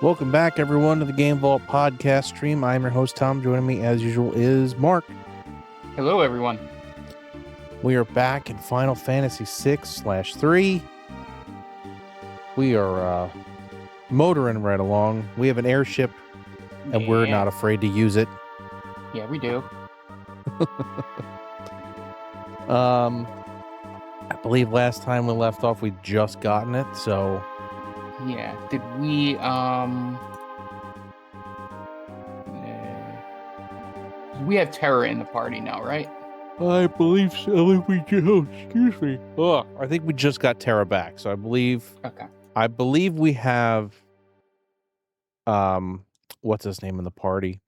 Welcome back, everyone, to the Game Vault podcast stream. I'm your host, Tom. Joining me, as usual, is Mark. Hello, everyone. We are back in Final Fantasy VI/3. We are motoring right along. We have an airship, and we're not afraid to use it. Yeah, we do. I believe last time we left off, we'd just gotten it, so... Yeah. Did we, we have Terra in the party now, right? I believe so. Excuse me. Oh, I think we just got Terra back, so I believe... Okay. I believe we have... what's his name in the party?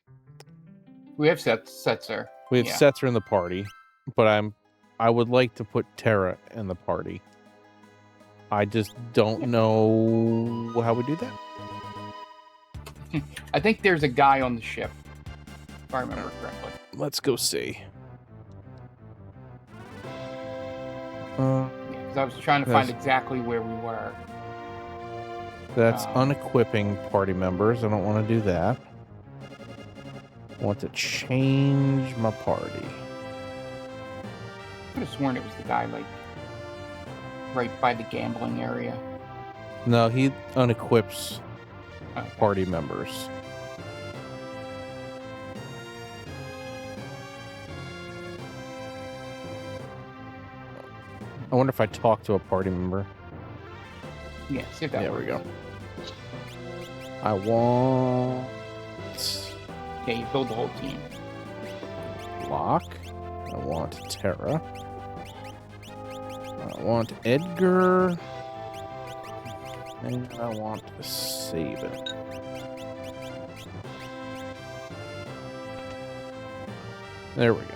We have Setzer. We have Setzer in the party, but I would like to put Terra in the party. I just don't know how we do that. I think there's a guy on the ship, if I remember correctly. Let's go see. Because I was trying to find exactly where we were. That's unequipping party members. I don't want to do that. I want to change my party. I could have sworn it was the guy, like, right by the gambling area. No, he unequips party members. I wonder if I talk to a party member. Yeah, see if that There works. we go. I want... Yeah, you build the whole team. Locke. I want Terra. I want Edgar. And I want Sabin. There we go.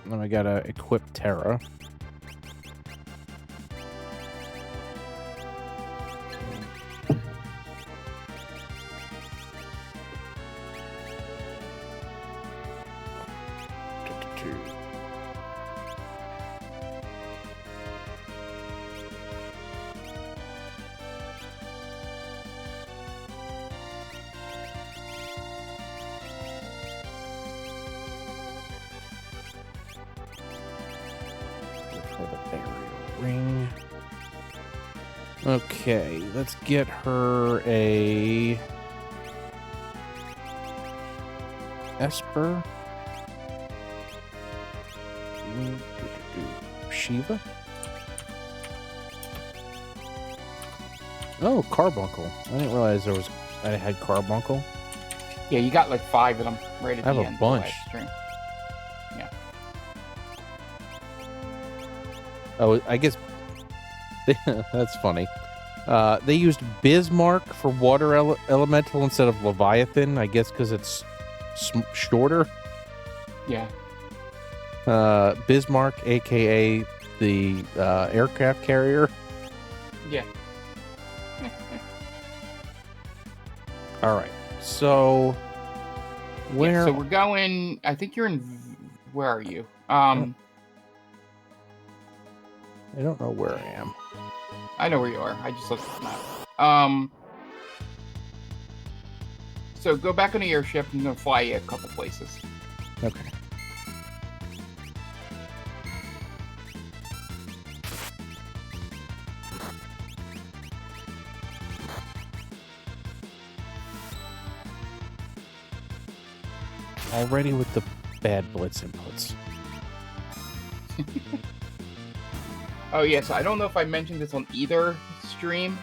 Then I gotta equip Terra. Okay, let's get her a Esper. Shiva. Oh, Carbuncle. I didn't realize I had Carbuncle. Yeah, you got like 5 of them right at the end. I have a bunch. Yeah. Oh, I guess that's funny. They used Bismarck for water elemental instead of Leviathan, I guess because it's shorter. Yeah. Bismarck, a.k.a. the aircraft carrier. Yeah. All right. So, where... Yeah, so we're going... I think you're in... Where are you? I don't know where I am. I know where you are. I just looked at the map. So go back on the airship. I'm going to fly you a couple places. Okay. Already with the bad blitz inputs. Oh, yeah, so I don't know if I mentioned this on either stream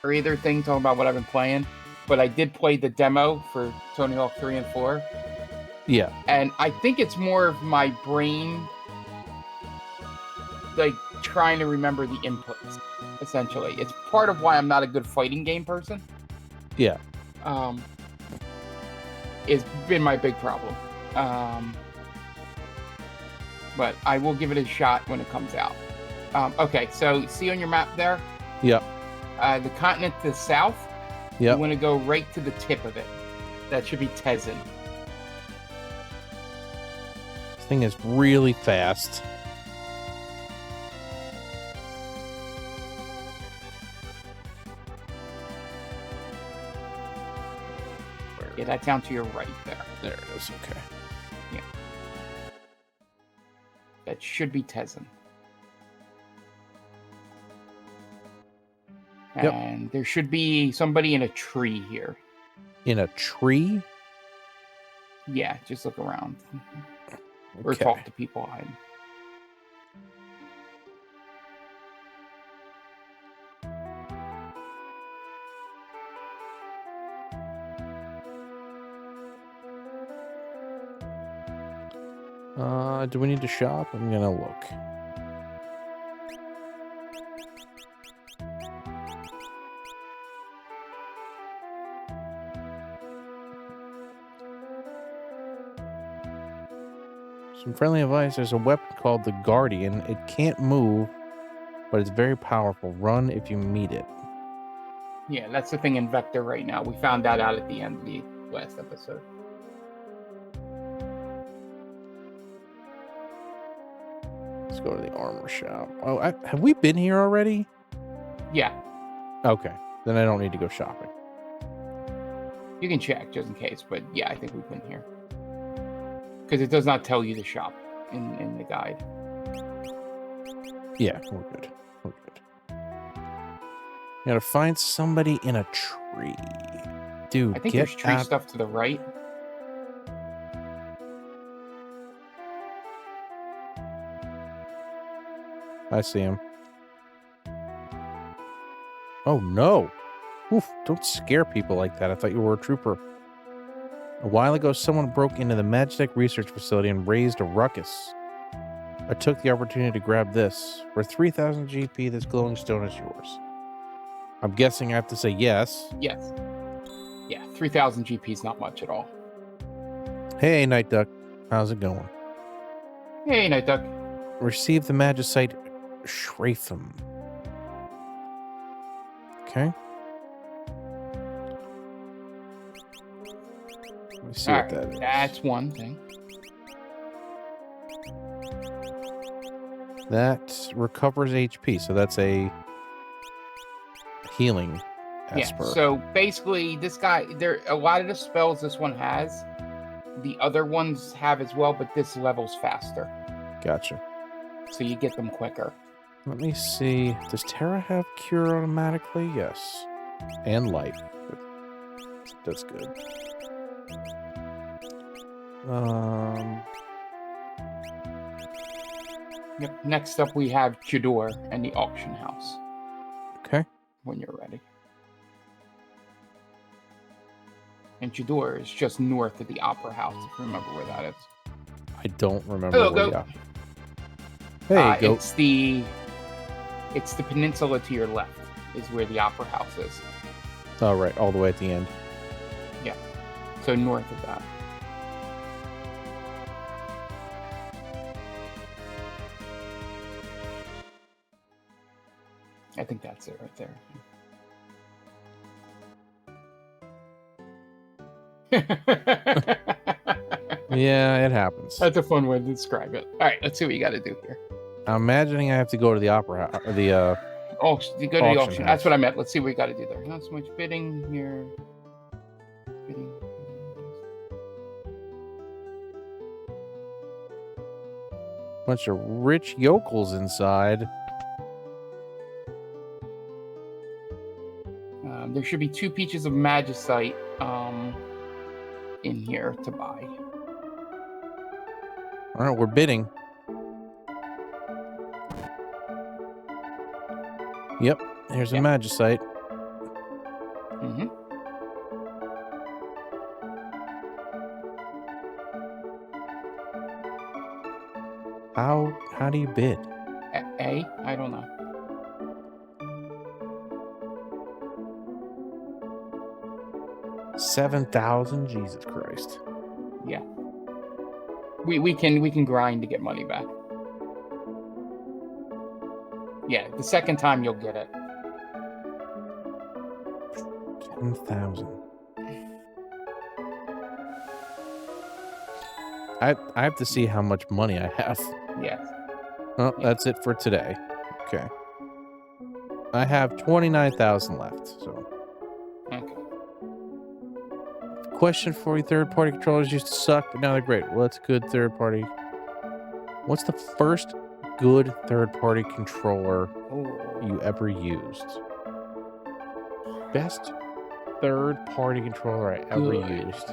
or either thing talking about what I've been playing, but I did play the demo for Tony Hawk 3 and 4. Yeah. And I think it's more of my brain, like, trying to remember the inputs, essentially. It's part of why I'm not a good fighting game person. Yeah. It's been my big problem. But I will give it a shot when it comes out. Okay, so see on your map there? Yep. The continent to the south? Yep. You want to go right to the tip of it. That should be Tezen. This thing is really fast. Yeah, that town to your right there. There it is. Okay. That should be Tezen. Yep. And there should be somebody in a tree here. In a tree? Yeah, just look around. Or Okay. talk to people hiding. Do we need to shop? I'm gonna look. Some friendly advice. There's a weapon called the Guardian. It can't move, but it's very powerful. Run if you meet it. Yeah, that's the thing in Vector right now. We found that out at the end of the last episode. Let's go to the armor shop. Oh, have we been here already? Yeah, Okay, then I don't need to go shopping. you can check just in case, but yeah, I think we've been here. Because it does not tell you to shop in the guide. Yeah, we're good. We're good. Gotta find somebody in a tree. Dude, I think get there's tree out. stuff to the right. I see him. Oh, no. Oof, don't scare people like that. I thought you were a trooper. A while ago, someone broke into the Magitech research facility and raised a ruckus. I took the opportunity to grab this. For 3,000 GP, this glowing stone is yours. I'm guessing I have to say yes. Yes. Yeah, 3,000 GP is not much at all. Hey, Night Duck. How's it going? Hey, Night Duck. Receive the Magicite Shratham. Okay. Let me see All what that right, is. that's one thing. That recovers HP, so that's a healing Esper. Yeah, so basically, this guy, a lot of the spells this one has, the other ones have as well, but this level's faster. Gotcha. So you get them quicker. Let me see. Does Terra have cure automatically? Yes. And life. That's good. Yep. Next up, we have Chador and the auction house. Okay. When you're ready. And Chador is just north of the Opera House, if you remember where that is. I don't remember. Hello, where Goat. Hey, Goat. It's the peninsula to your left is where the Opera House is. Oh, right. All the way at the end. Yeah. So north of that. I think that's it right there. Yeah, it happens. That's a fun way to describe it. All right, let's see what you got to do here. I'm imagining I have to go to the opera house, the Oh, you go to the Auction auction. house. That's what I meant. Let's see what we got to do there. Not so much bidding here. Bidding. bunch of rich yokels inside. There should be 2 pieces of magicite in here to buy. All right, we're bidding. Yep, here's a Yeah. magicite. Mm-hmm. How do you bid? A? I don't know. $7,000? Jesus Christ. Yeah. We can grind to get money back. Yeah, the second time you'll get it. 10,000. I have to see how much money I have. Yes. Oh, Yeah. that's it for today. Okay. I have 29,000 left, so Okay. of Question for you: third-party controllers used to suck, but now they're great. What's good third-party? What's the first good third-party controller you ever used? Best third-party controller I ever used.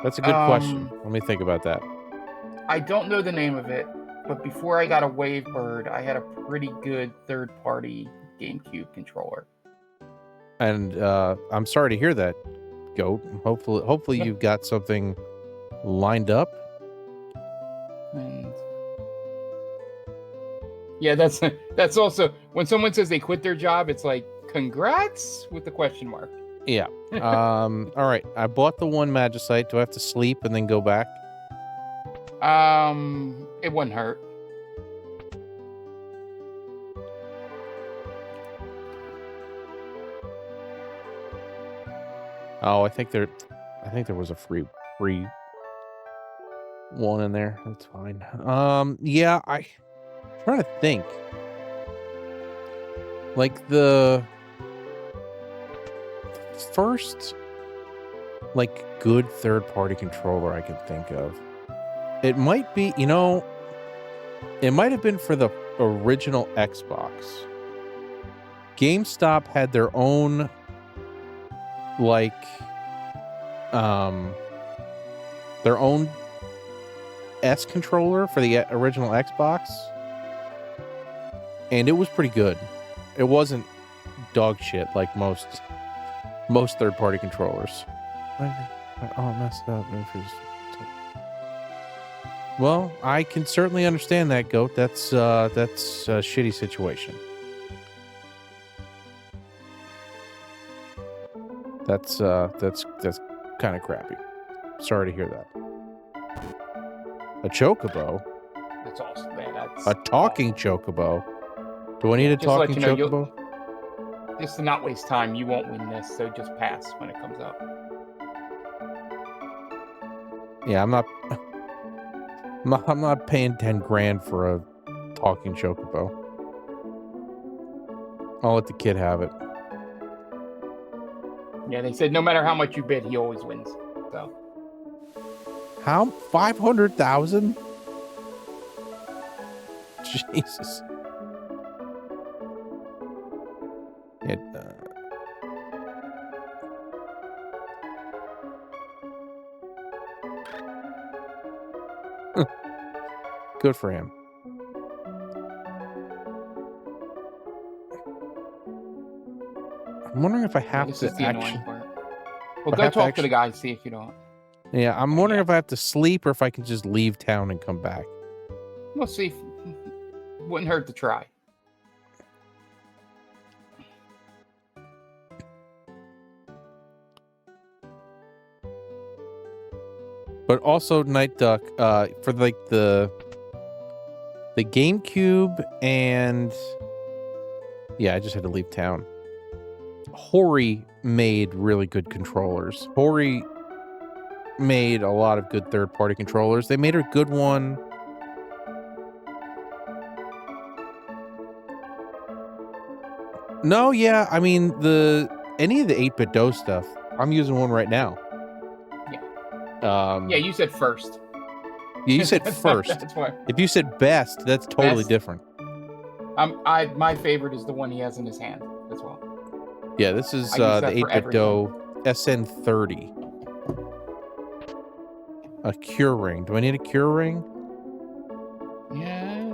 That's a good question. Let me think about that. I don't know the name of it, but before I got a Wavebird, I had a pretty good third-party GameCube controller. And I'm sorry to hear that, Goat. Hopefully you've got something lined up. And yeah, that's also when someone says they quit their job, it's like congrats with the question mark. Yeah. All right. I bought the one Magicite. Do I have to sleep and then go back? It wouldn't hurt. Oh, I think there was a free one in there. That's fine. Yeah, I'm trying to think. Like the first good third-party controller I can think of. It might be, it might have been for the original Xbox. GameStop had their own their own S controller for the original Xbox, and it was pretty good. It wasn't dog shit like most third-party controllers. Oh, I messed up. Well, I can certainly understand that, Goat. That's a shitty situation. That's kind of crappy. Sorry to hear that. A chocobo? That's awesome, man. That's a talking chocobo? Do I need a talking chocobo? Just to not waste time, you won't win this, so just pass when it comes up. Yeah, I'm not paying 10 grand for a talking chocobo. I'll let the kid have it. Yeah, they said no matter how much you bid, he always wins. So. How? 500,000? Jesus. It. Good for him. I'm wondering if I have to actually. Well, go talk to the guy, see if you don't. Yeah, I'm wondering if I have to sleep or if I can just leave town and come back. We'll see. Wouldn't hurt to try. But also, Night Duck, for like the GameCube and yeah, I just had to leave town. Hori made really good controllers. Hori made a lot of good third-party controllers. They made a good one. No, yeah, I mean any of the 8-bit DOS stuff. I'm using one right now. Yeah. Yeah, you said first. Yeah, you said first. That's why. If you said best, that's totally different. My favorite is the one he has in his hand as well. Yeah, this is the 8-bit DOS SN30. A cure ring. Do I need a cure ring? Yeah.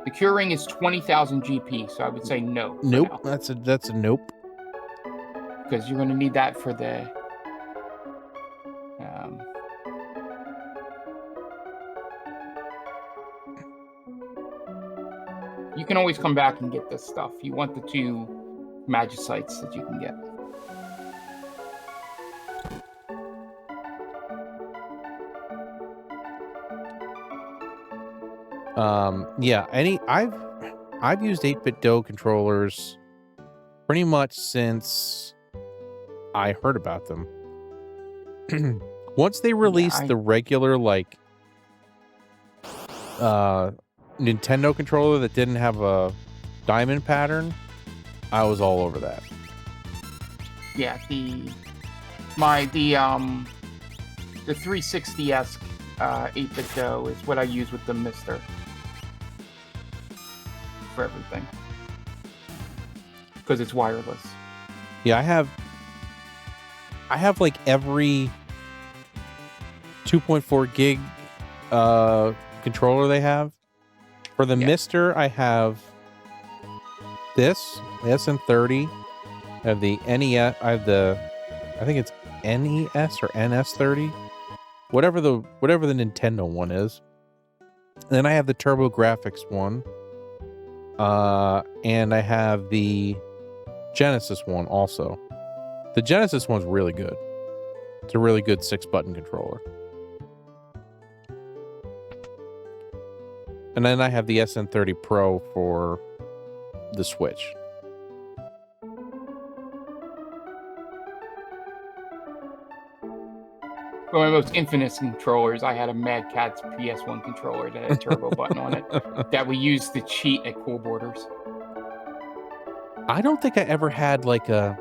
The cure ring is 20,000 GP, so I would say no. Nope. That's a nope. Because you're going to need that for the. You can always come back and get this stuff. You want the 2 Magicites that you can get. Yeah, I've used 8-bit DOS controllers pretty much since I heard about them. Once they released the regular Nintendo controller that didn't have a diamond pattern, I was all over that. Yeah, the 360-esque 8-bit dough is what I use with the Mister for everything because it's wireless. Yeah, I have like every 2.4 gig controller they have. For the Mister, I have this, the SN30. I have the NES. I think it's NES or NS30, whatever the Nintendo one is. And then I have the TurboGrafx one, and I have the Genesis one also. The Genesis one's really good. It's a really good 6-button controller. And then I have the SN30 Pro for the Switch. For my most infamous controllers, I had a Mad Catz PS1 controller that had a turbo button on it that we used to cheat at Cool Borders. I don't think I ever had like a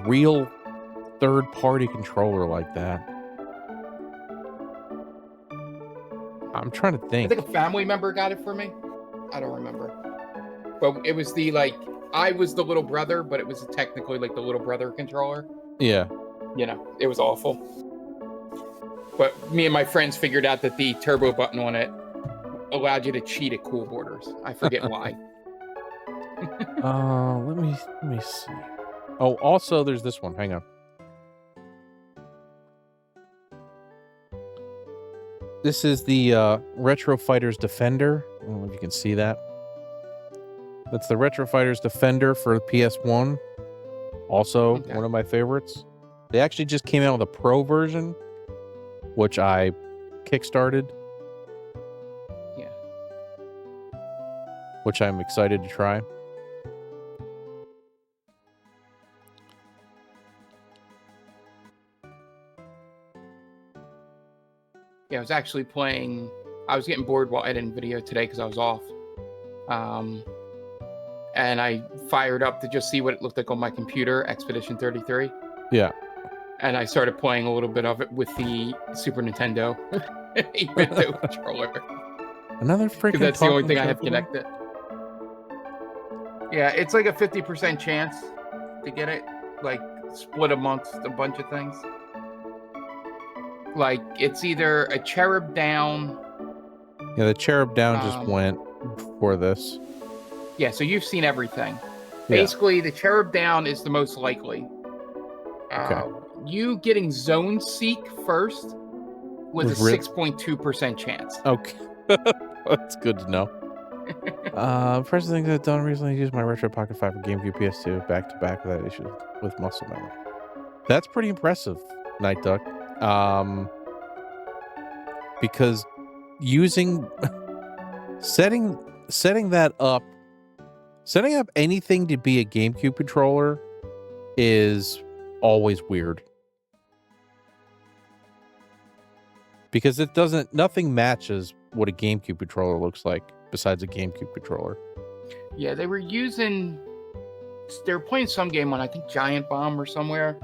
real third-party controller like that. I'm trying to think. I think a family member got it for me. I don't remember. But it was I was the little brother, but it was technically like the little brother controller. Yeah. You know, it was awful. But me and my friends figured out that the turbo button on it allowed you to cheat at Cool Borders. I forget why. Let me see. Oh, also there's this one. Hang on. This is the Retro Fighters Defender. I don't know if you can see that. That's the Retro Fighters Defender for PS1. Also, one of my favorites. They actually just came out with a Pro version, which I kickstarted. Yeah. Which I'm excited to try. Yeah, I was actually I was getting bored while editing video today because I was off. And I fired up to just see what it looked like on my computer, Expedition 33. Yeah. And I started playing a little bit of it with the Super Nintendo 8-bit controller. Another freaking. That's the only thing I have connected. Yeah, it's like a 50% chance to get it, like split amongst a bunch of things. Like it's either a Cherub Down. Yeah, the Cherub Down just went before this. Yeah, so you've seen everything. Yeah. Basically, the Cherub Down is the most likely. Okay. You getting Zone Seek first was a 6.2% chance. Okay. That's good to know. First thing I've done recently, used my Retro Pocket 5 for GameCube PS2 back to back without issues with muscle memory. That's pretty impressive, Night Duck. Because using setting up anything to be a GameCube controller is always weird. Because nothing matches what a GameCube controller looks like besides a GameCube controller. Yeah, they were playing some game on, I think, Giant Bomb or somewhere,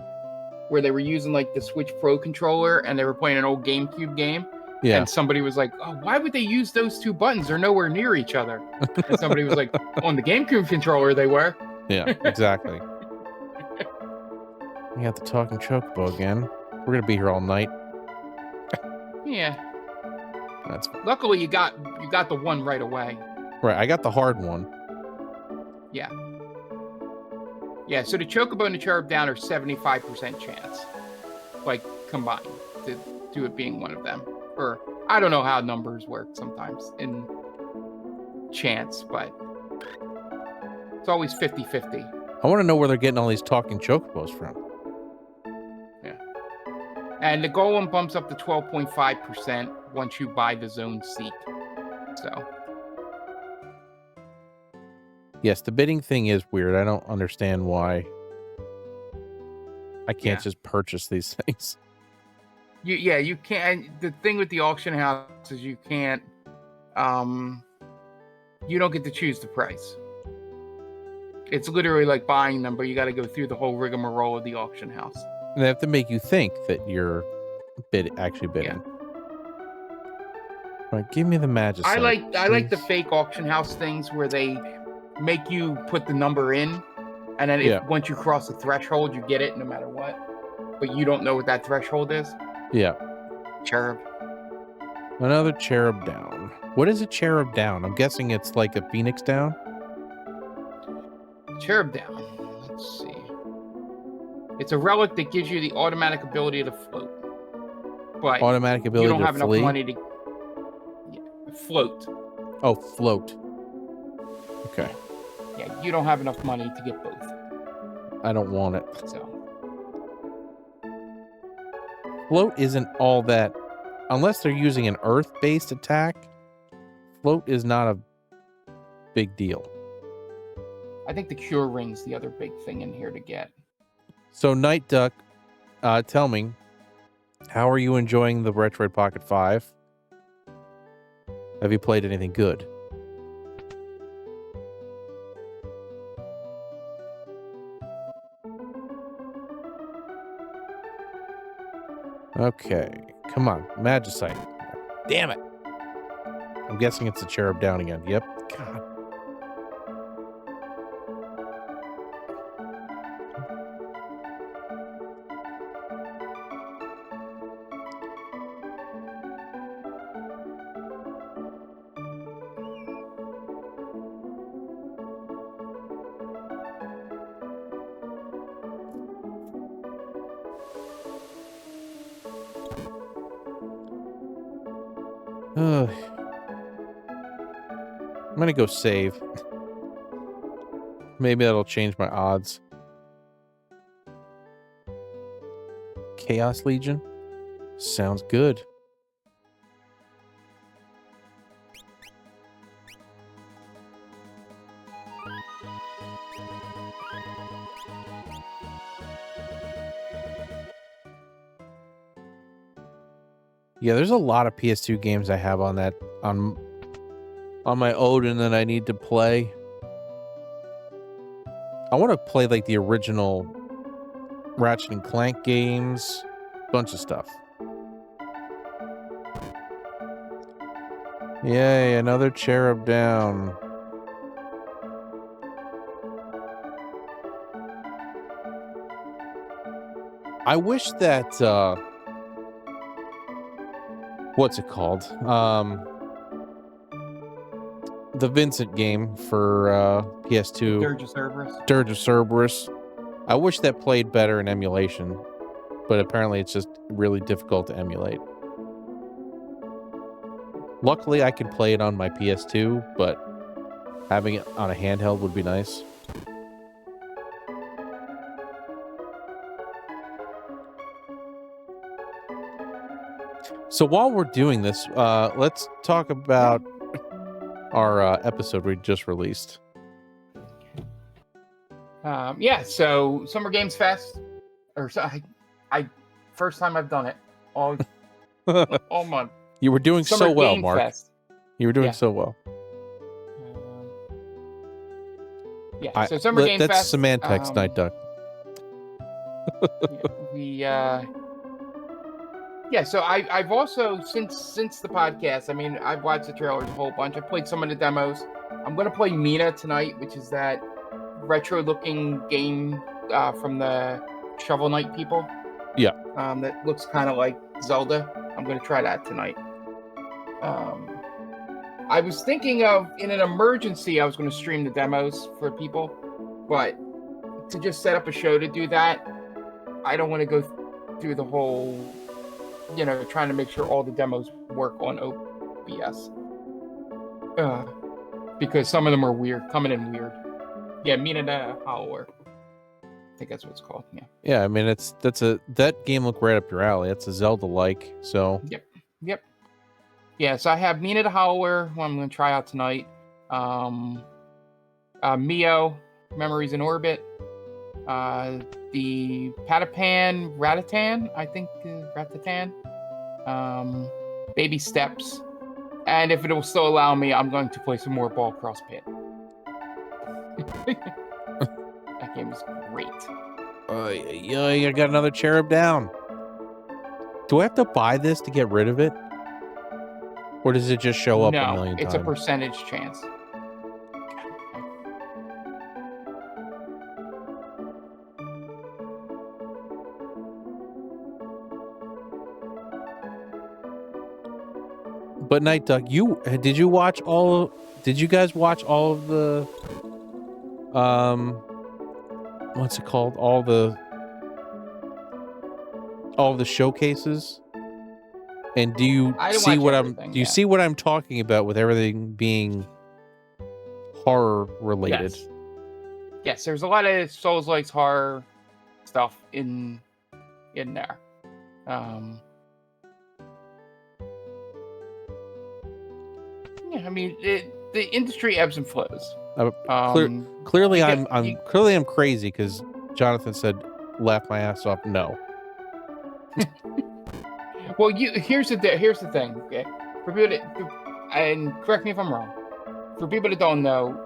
where they were using like the Switch Pro controller and they were playing an old GameCube game. Yeah. And somebody was like, "Oh, why would they use those two buttons? They're nowhere near each other." And somebody was like, "On the GameCube controller, they were." Yeah, exactly. We got the talking chocobo again. We're gonna be here all night. Yeah. That's luckily you got the one right away. Right, I got the hard one. Yeah. Yeah, so the Chocobo and the Cherub Down are 75% chance, like combined, to do it being one of them. Or I don't know how numbers work sometimes in chance, but it's always 50-50. I want to know where they're getting all these talking chocobos from. Yeah. And the Golem bumps up to 12.5% once you buy the Zone Seek. So. Yes, the bidding thing is weird. I don't understand why I can't just purchase these things. You can't. The thing with the auction house is you can't. You don't get to choose the price. It's literally like buying them, but you got to go through the whole rigmarole of the auction house. They have to make you think that you're actually bidding. All right, give me the Magicite. I like the please. fake auction house things where they make you put the number in, and then once you cross the threshold, you get it no matter what. But you don't know what that threshold is. Yeah. Cherub. Another cherub down. What is a cherub down? I'm guessing it's like a phoenix down. Cherub down. Let's see. It's a relic that gives you the automatic ability to float. But automatic ability you don't to have flee? enough money to float. Oh, float. Okay. Yeah, you don't have enough money to get both. I don't want it. So Float isn't all that, unless they're using an earth-based attack. Float is not a big deal. I think the cure ring's the other big thing in here to get. So Night Duck, tell me, how are you enjoying the Retroid Pocket 5? Have you played anything good? Okay, come on, Magicite. Damn it. I'm guessing it's a cherub down again. Yep. God. I'm gonna go save. Maybe that'll change my odds. Chaos Legion? Sounds good. Yeah, there's a lot of PS2 games I have on that on my Odin that I need to play. I want to play like the original Ratchet and Clank games, bunch of stuff. Yay, another cherub down. I wish that what's it called? The Vincent game for PS2. Dirge of Cerberus. Dirge of Cerberus. I wish that played better in emulation, but apparently it's just really difficult to emulate. Luckily, I can play it on my PS2, but having it on a handheld would be nice. So while we're doing this, let's talk about our episode we just released. Yeah, so Summer Games Fest, I first time I've done it all month. You were doing Summer so well, Game Mark. Fest. You were doing so well. Yeah, so Summer Game Fest. That's semantics, Night Duck. Yeah, so I've also since the podcast, I mean, I've watched the trailers a whole bunch. I played some of the demos. I'm gonna play Mina tonight, which is that retro-looking game from the Shovel Knight people. Yeah. That looks kind of like Zelda. I'm gonna try that tonight. I was thinking of, in an emergency, I was gonna stream the demos for people, but to just set up a show to do that, I don't want to go through the whole, trying to make sure all the demos work on OBS. Because some of them are weird, coming in weird. Yeah, Mina the Howler. I think that's what it's called. Yeah. Yeah, I mean that game looked right up your alley. It's a Zelda-like, so. Yep. Yeah, so I have Mina the Howler, who I'm going to try out tonight. Mio, Memories in Orbit. The Patapan Ratatan, I think, Ratatan. Baby Steps. And if it will still allow me, I'm going to play some more Ball Cross Pit. that game is great. Yeah, I got another cherub down. Do I have to buy this to get rid of it? Or does it just show up a million it's times? a percentage chance. But Night Duck, did you watch all? Did you guys watch all of the? What's it called? All the showcases. And do you see what Do you see what I'm talking about with everything being horror related? Yes, there's a lot of Souls-like horror stuff in there. Yeah, I mean, the industry ebbs and flows. Clearly, I'm crazy because Jonathan said, "Laugh my ass off." No. Well, here's the thing. Okay, for people and correct me if I'm wrong. For people that don't know,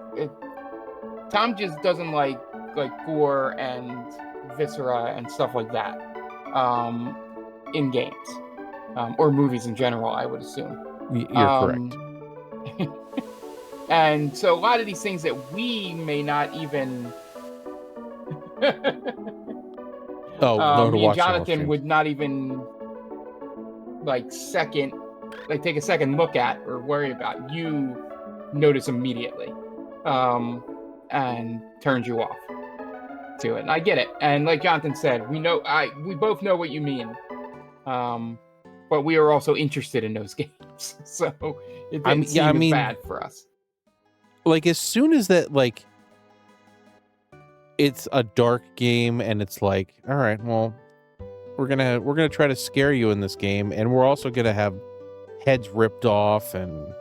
Tom just doesn't like gore and viscera and stuff like that in games or movies in general. I would assume. You're correct. And so a lot of these things that we may not even me and Jonathan would not even take a second look at or worry about, you notice immediately and turns you off to it. And I get it. And like Jonathan said, we both know what you mean. But we are also interested in those games. So it didn't seem bad for us. Like, as soon as that, it's a dark game and it's like, all right, well, we're gonna try to scare you in this game, and we're also gonna have heads ripped off and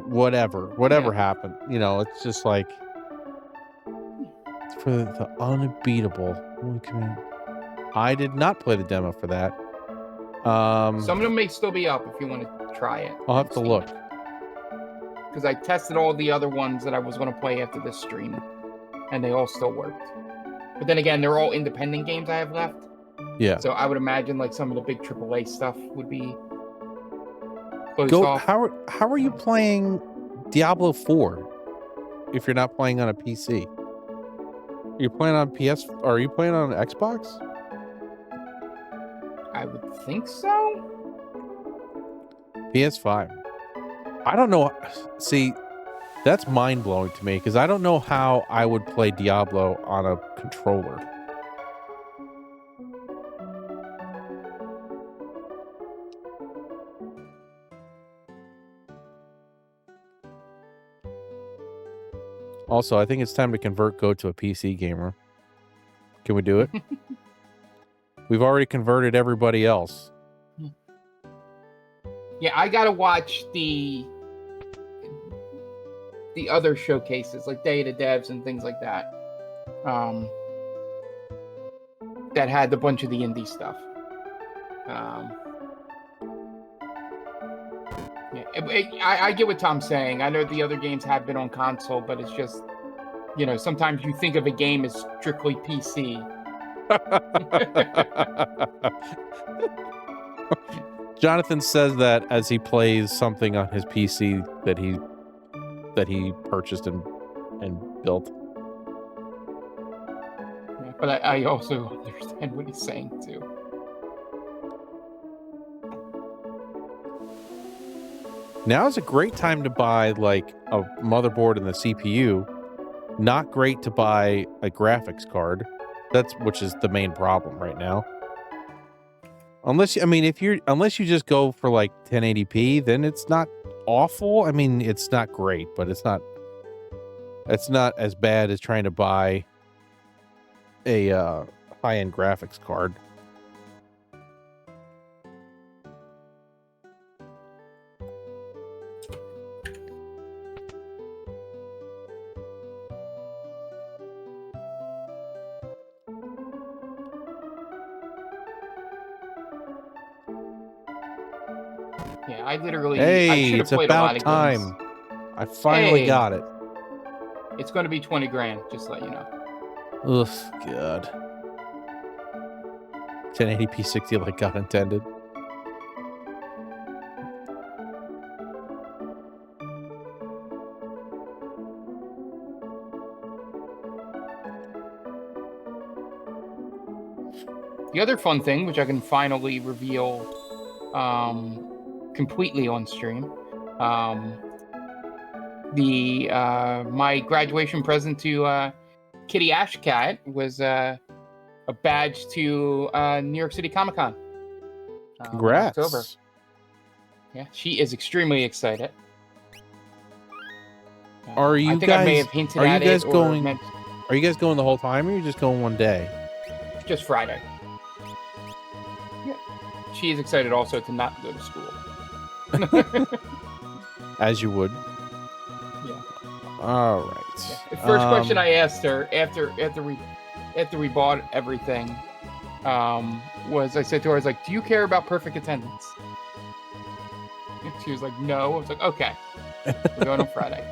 whatever happened. It's just like, it's for the unbeatable. I did not play the demo for that. Some of them may still be up if you want to try it. I'll have to look. Because I tested all the other ones that I was going to play after this stream, and they all still worked. But then again, they're all independent games I have left. Yeah. So I would imagine some of the big AAA stuff would be closed off. How are you playing Diablo 4 if you're not playing on a PC? Are you playing on PS? Or are you playing on an Xbox? I would think so. PS5. I don't know. See, that's mind-blowing to me because I don't know how I would play Diablo on a controller. Also, I think it's time to convert Go to a PC gamer. Can we do it? We've already converted everybody else. Yeah, I gotta watch the other showcases, like Day of the Devs and things like that. That had a bunch of the indie stuff. I get what Tom's saying. I know the other games have been on console, but it's just, sometimes you think of a game as strictly PC. Jonathan says that as he plays something on his PC that he purchased and built. Yeah, but I also understand what he's saying too. Now is a great time to buy a motherboard and the CPU. Not great to buy a graphics card. Which is the main problem right now. Unless you just go for 1080p, then it's not awful. I mean, it's not great, but it's not as bad as trying to buy a high-end graphics card. Yeah, I literally. Hey, I it's about time. I finally got it. It's going to be 20 grand, just to let you know. Ugh, God. 1080p 60 like God intended. The other fun thing, which I can finally reveal completely on stream, my graduation present to Kitty Ashcat was a badge to New York City Comic Con. Congrats. October. Yeah, she is extremely excited. Are you I think guys? I may have hinted Are you at guys it. going? Are you guys going the whole time, or are you just going one day? Just Friday. Yeah. She is excited also to not go to school. As you would. Yeah. All right. Yeah. The first question I asked her after we bought everything was, I said to her, I was like, "Do you care about perfect attendance?" And she was like, "No." I was like, "Okay, we're going on Friday."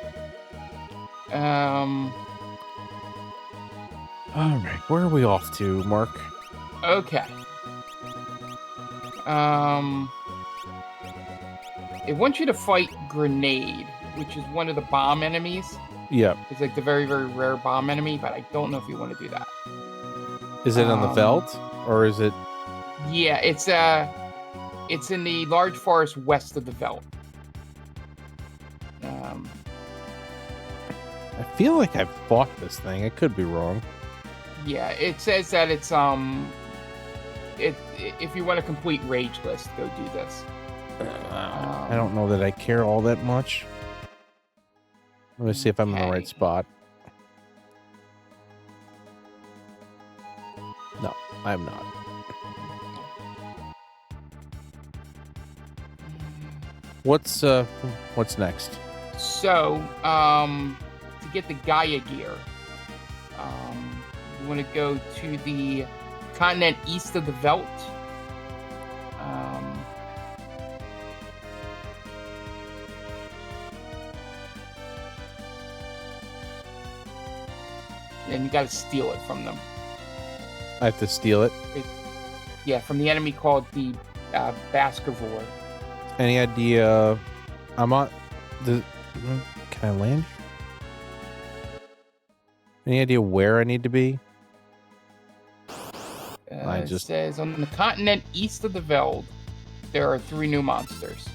All right. Where are we off to, Mark? Okay. It wants you to fight Grenade, which is one of the bomb enemies. Yep. It's like the very, very rare bomb enemy, but I don't know if you want to do that. Is it on the Veldt, or is it? Yeah, it's in the large forest west of the Veldt. I feel like I've fought this thing. I could be wrong. Yeah, it says that it's if you want a complete rage list, go do this. I don't know that I care all that much. Let me see if I'm in the right spot. No, I'm not. What's next? So, to get the Gaia gear, you want to go to the continent east of the Veldt. And you got to steal it from them. I have to steal it? Yeah, from the enemy called the Baskerville. Any idea? I'm on the. Can I land? Any idea where I need to be? It says on the continent east of the Veld, there are 3 new monsters.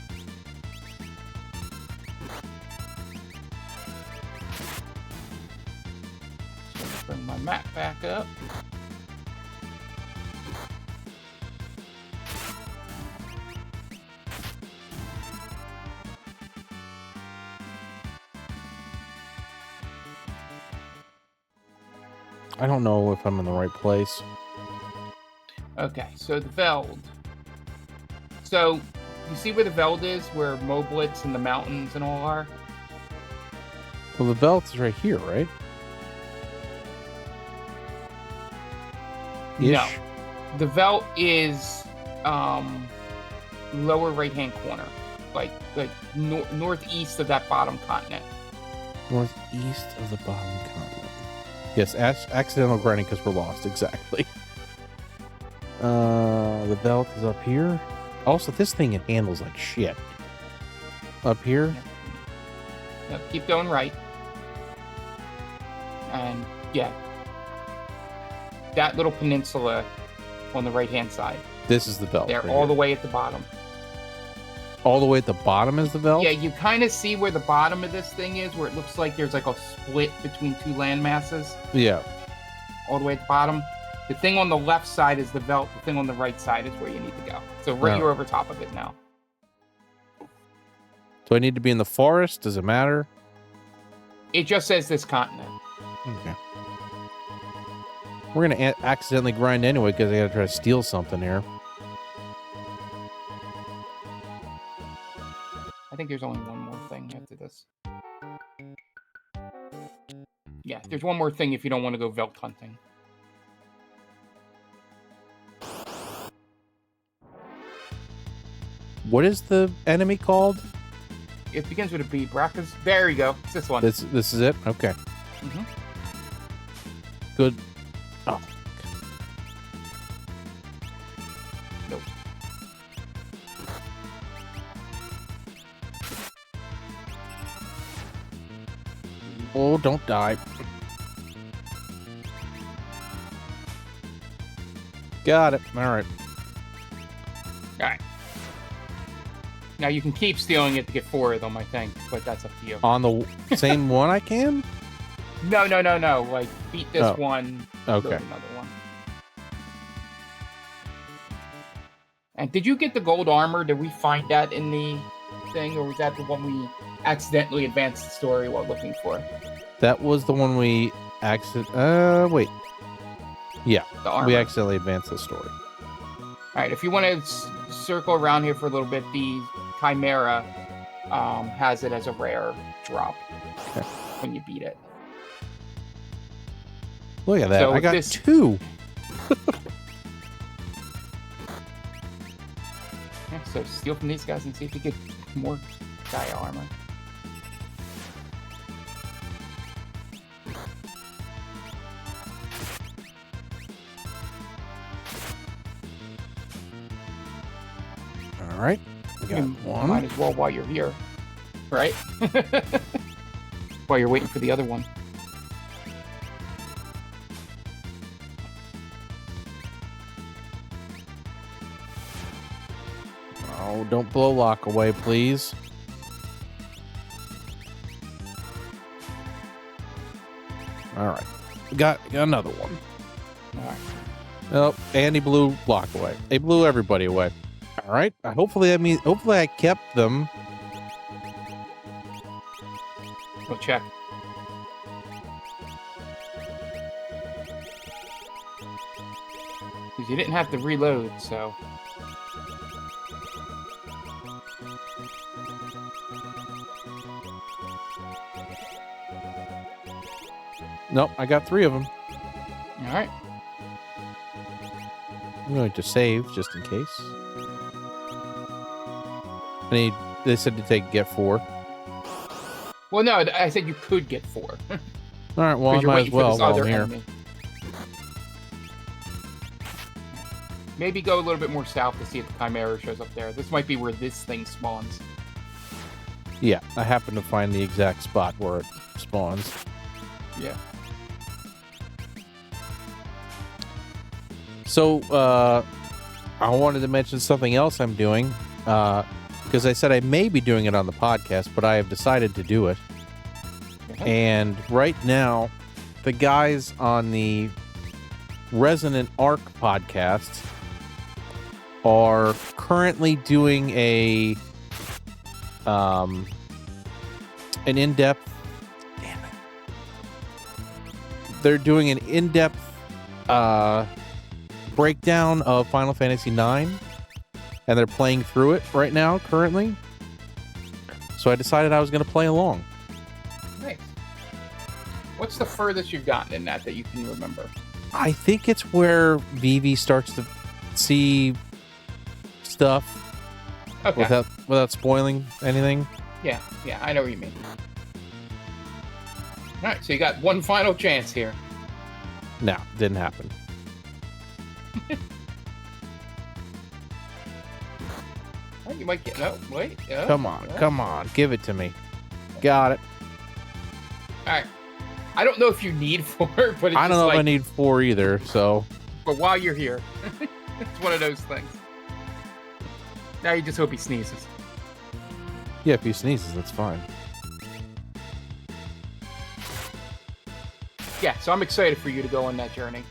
So bring my map back up. I don't know if I'm in the right place. Okay, so the Veld. So, you see where the Veld is, where Moblitz and the mountains and all are? Well, the Veldt is right here, right? No. The Veld is lower right-hand corner. Like northeast of that bottom continent. Northeast of the bottom continent. Yes, accidental grinding because we're lost. Exactly. The Veldt is up here. Also, this thing it handles like shit. Up here. Yep, keep going right. And yeah, that little peninsula on the right-hand side. This is the Veldt. They're right all here. the way at the bottom. All the way at the bottom is the Veldt? Yeah, you kind of see where the bottom of this thing is, where it looks like there's like a split between 2 land masses. Yeah. All the way at the bottom. The thing on the left side is the Veldt. The thing on the right side is where you need to go. So you're over top of it now. Do I need to be in the forest? Does it matter? It just says this continent. Okay. We're going to accidentally grind anyway because I got to try to steal something here. I think there's only one more thing after this. Yeah, there's one more thing if you don't want to go Veldt hunting. What is the enemy called? It begins with a B. Bracca's. There you go. It's this one. This is it? Okay. Mhm. Good. Oh. Nope. Oh, don't die. Got it. All right. All right. Now you can keep stealing it to get 4 of them, I think, but that's up to you. On the same one I can? No. Like, beat this one. Okay. Load another one. And did you get the gold armor? Did we find that in the thing, or was that the one we accidentally advanced the story while looking for? That was the one we wait. Yeah, The armor. we accidentally advanced the story. All right, if you want to circle around here for a little bit, the Chimera has it as a rare drop when you beat it. Look at that. So I got this- 2. Yeah, so steal from these guys and see if you get more Gaia armor. All right. We got You one. might as well while you're here, right? While you're waiting for the other one. Oh, don't blow lock away, please. All right. Got another one. All right. Oh, and he blew lock away. They blew everybody away. All right. Hopefully I kept them. Go check. Because you didn't have to reload, so. Nope, I got 3 of them. All right. I'm going to save just in case. They said to get 4. Well, no, I said you could get 4. All right, well, I Because you're might as waiting for well this while other I'm here. enemy. Maybe go a little bit more south to see if the Chimera shows up there. This might be where this thing spawns. Yeah, I happen to find the exact spot where it spawns. Yeah. So, I wanted to mention something else I'm doing, because I said I may be doing it on the podcast, but I have decided to do it. And right now, the guys on the Resonant Arc podcast are currently doing an in-depth. Damn it! They're doing an in-depth breakdown of Final Fantasy IX, and they're playing through it right now, currently. So I decided I was going to play along. Nice. What's the furthest you've gotten in that you can remember? I think it's where Vivi starts to see stuff Okay. without spoiling anything. Yeah, I know what you mean. All right, so you got one final chance here. No, didn't happen. Oh, you might get. No, wait. Oh, Come on, oh. come on, give it to me. Got it. All right. I don't know if you need 4, but it's I don't just know like, if I need 4 either, so but while you're here, it's one of those things. Now you just hope he sneezes. yeah, if he sneezes, that's fine. Yeah, so I'm excited for you to go on that journey.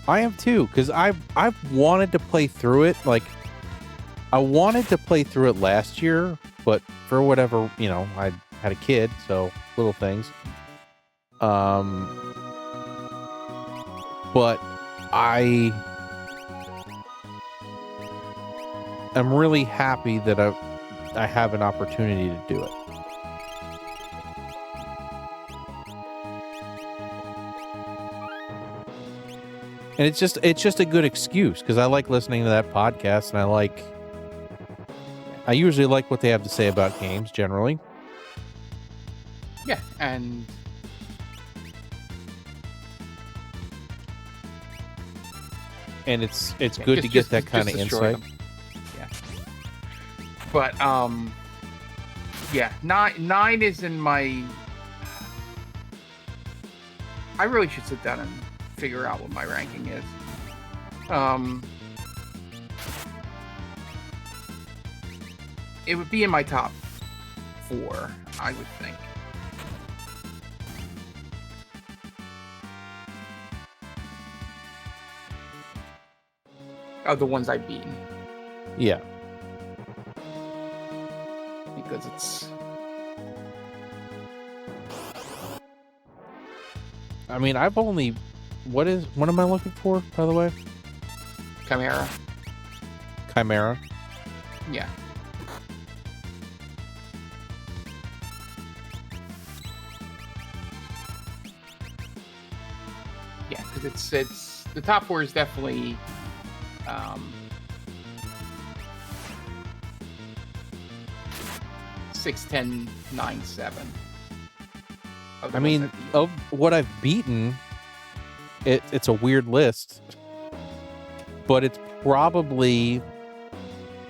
I am too, because I've wanted to play through it. Like, I wanted to play through it last year, but for whatever, I had a kid, so little things. But I am really happy that I have an opportunity to do it. And it's just a good excuse, because I like listening to that podcast, and I usually like what they have to say about games generally. Yeah, and and it's Yeah, good to get that kind of destroy insight. them. Yeah. But yeah, nine is in my. I really should sit down and figure out what my ranking is. It would be in my top 4, I would think. Of the ones I've beaten. Yeah. Because it's. I mean, I've only. What am I looking for, by the way? Chimera. Chimera. Yeah. Yeah, because it's the top 4 is definitely 6, 10, 9, 7. I mean, of what I've beaten, it's a weird list, but it's probably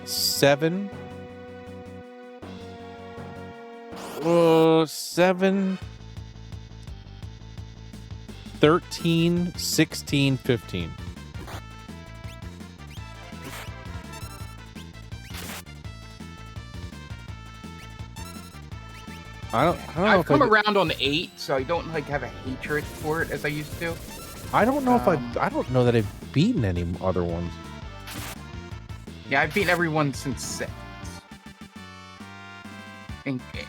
7. 7, 13, 16, 15. I don't know I've if come around on 8, so I don't like have a hatred for it as I used to. I don't know if I don't know that I've beaten any other ones. Yeah, I've beaten everyone since 6.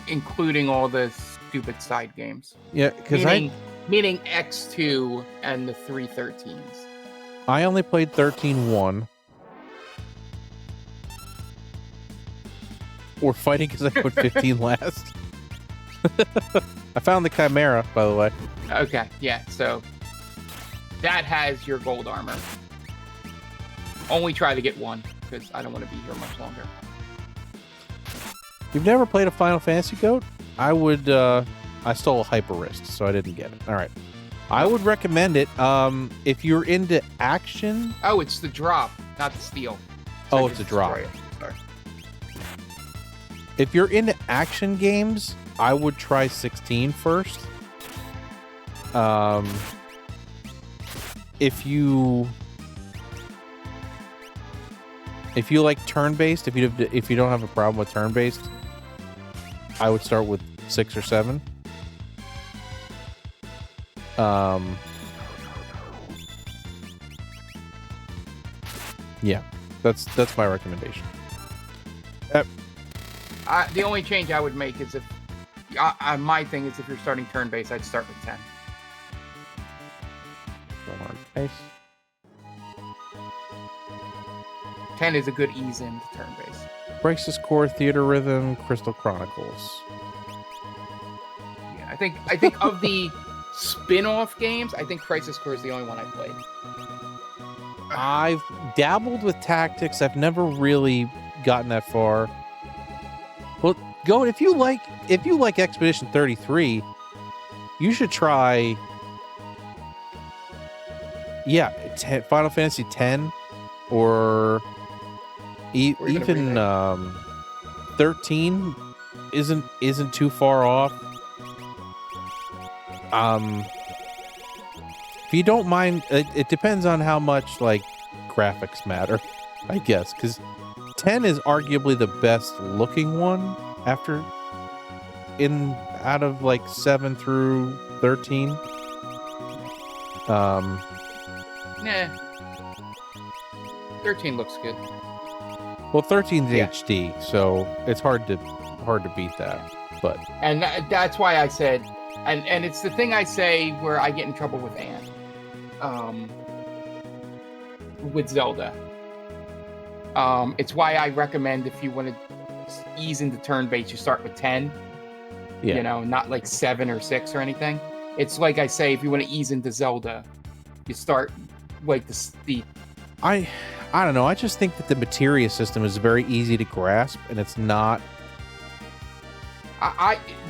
Including all the stupid side games. Yeah, because meaning X2 and the 313s. I only played 13-1. We're fighting because I put 15 last. I found the Chimera, by the way. Okay, yeah, so that has your gold armor. Only try to get 1, because I don't want to be here much longer. You've never played a Final Fantasy Goat? I would, I stole a Hyper Wrist, so I didn't get it. All right. I would recommend it. If you're into action... Oh, it's the drop, not the steal. So So it's a drop. Sorry. If you're into action games, I would try 16 first. If you like turn-based, if you don't have a problem with turn-based, I would start with 6 or 7. Yeah, that's my recommendation. The only change I would make is if my thing is if you're starting turn-based, I'd start with 10. Nice. 10 is a good ease into turn-based. Crisis Core, Theater Rhythm, Crystal Chronicles. Yeah, I think of the spin-off games, I think Crisis Core is the only one I played. I've dabbled with tactics. I've never really gotten that far. Well, go if you like Expedition 33, you should try. Yeah, Final Fantasy X or even 13 isn't too far off. If you don't mind, it depends on how much like graphics matter, I guess, because 10 is arguably the best looking one out of like 7 through 13. Nah. 13 looks good. Well, 13's Yeah. HD, so it's hard to beat that. But And that's why I said, and it's the thing I say where I get in trouble with Anne, with Zelda. It's why I recommend if you want to ease into turn-based, you start with 10. yeah, You know, not like 7 or 6 or anything. It's like I say, if you want to ease into Zelda, you start like the I don't know. I just think that the materia system is very easy to grasp, and it's not.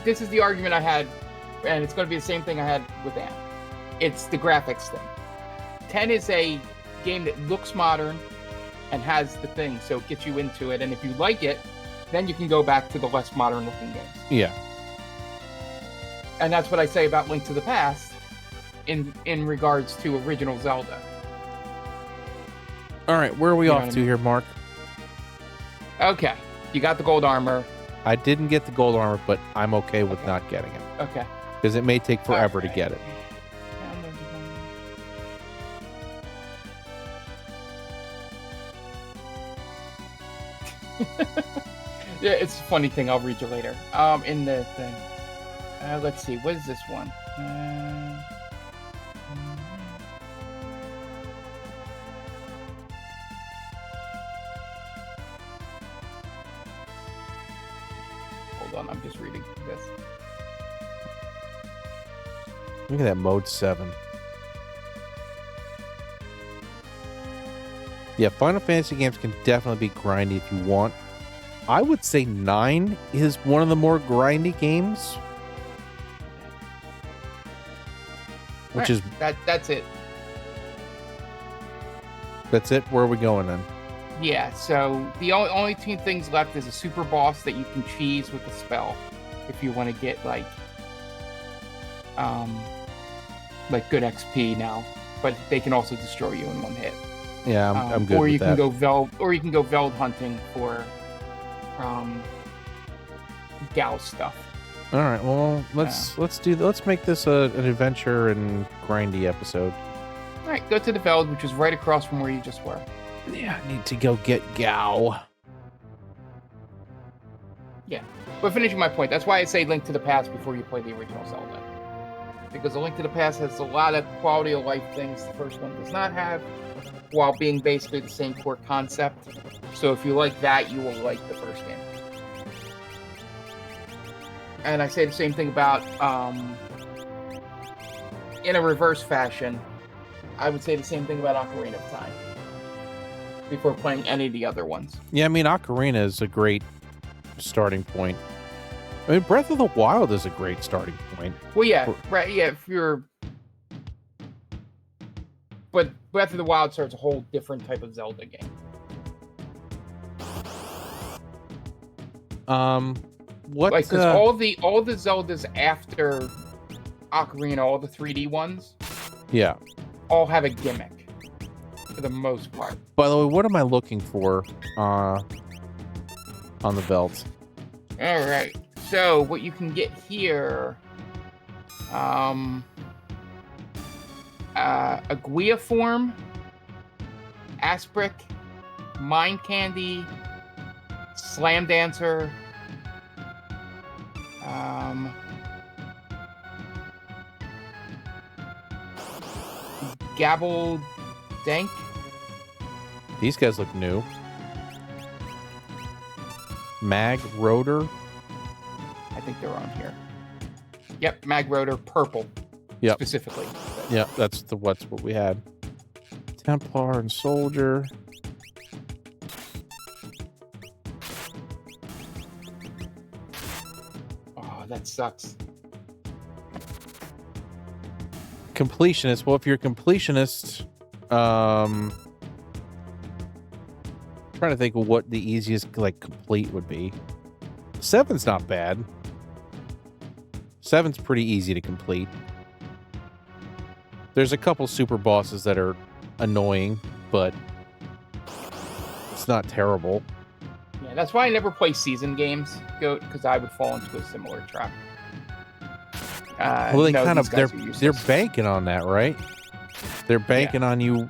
This is the argument I had, and it's going to be the same thing I had with Anne. It's the graphics thing. 10 is a game that looks modern and has the thing, so it gets you into it. And if you like it, then you can go back to the less modern looking games. Yeah. And that's what I say about Link to the Past in regards to original Zelda. All right, where are we You know off what I to mean? here, Mark? Okay, you got the gold armor. I didn't get the gold armor, but I'm okay with not getting it Okay. because it may take forever to Alright. get it. Yeah, it's a funny thing. I'll read you later. In the thing. Let's see. What is this one? Hold on. I'm just reading this. Look at that mode 7. Yeah, Final Fantasy games can definitely be grindy if you want. I would say 9 is one of the more grindy games. Which is, That's it. that's it. Where are we going then? Yeah. So the only two things left is a super boss that you can cheese with a spell, if you want to get like good XP now. But they can also destroy you in one hit. Yeah, I'm good or with you that. can go Veld hunting for Gal stuff. All right, well, let's make this an adventure and grindy episode. All right, go to the Veld, which is right across from where you just were. Yeah, I need to go get Gao. But finishing my point, that's why I say Link to the Past before you play the original Zelda. Because the Link to the Past has a lot of quality of life things the first one does not have, while being basically the same core concept. So if you like that, you will like the first game. And I say the same thing about, in a reverse fashion, I would say the same thing about Ocarina of Time before playing any of the other ones. Yeah, I mean, Ocarina is a great starting point. I mean, Breath of the Wild is a great starting point. Well, yeah, right, yeah, if you're... But Breath of the Wild starts a whole different type of Zelda game. What? Like, because all the Zeldas after Ocarina, all the 3D ones, Yeah. all have a gimmick for the most part. By the way, what am I looking for on the belt? All right. So what you can get here, a Guia form, Aspric, Mind Candy, Slam Dancer, Gabble Dank. These guys look new. Mag Rotor. I think they're on here. Yep, Mag Rotor, purple. Yep. Specifically. Yeah, that's what we had. Templar and Soldier. Oh, that sucks. Completionist. Well, if you're a completionist, trying to think of what the easiest complete would be. 7's not bad. 7's pretty easy to complete. There's a couple super bosses that are annoying, but it's not terrible. Yeah, that's why I never play season games, Goat, because I would fall into a similar trap. Well, they no, kind these of guys are they're useless. banking on that, right? They're banking on you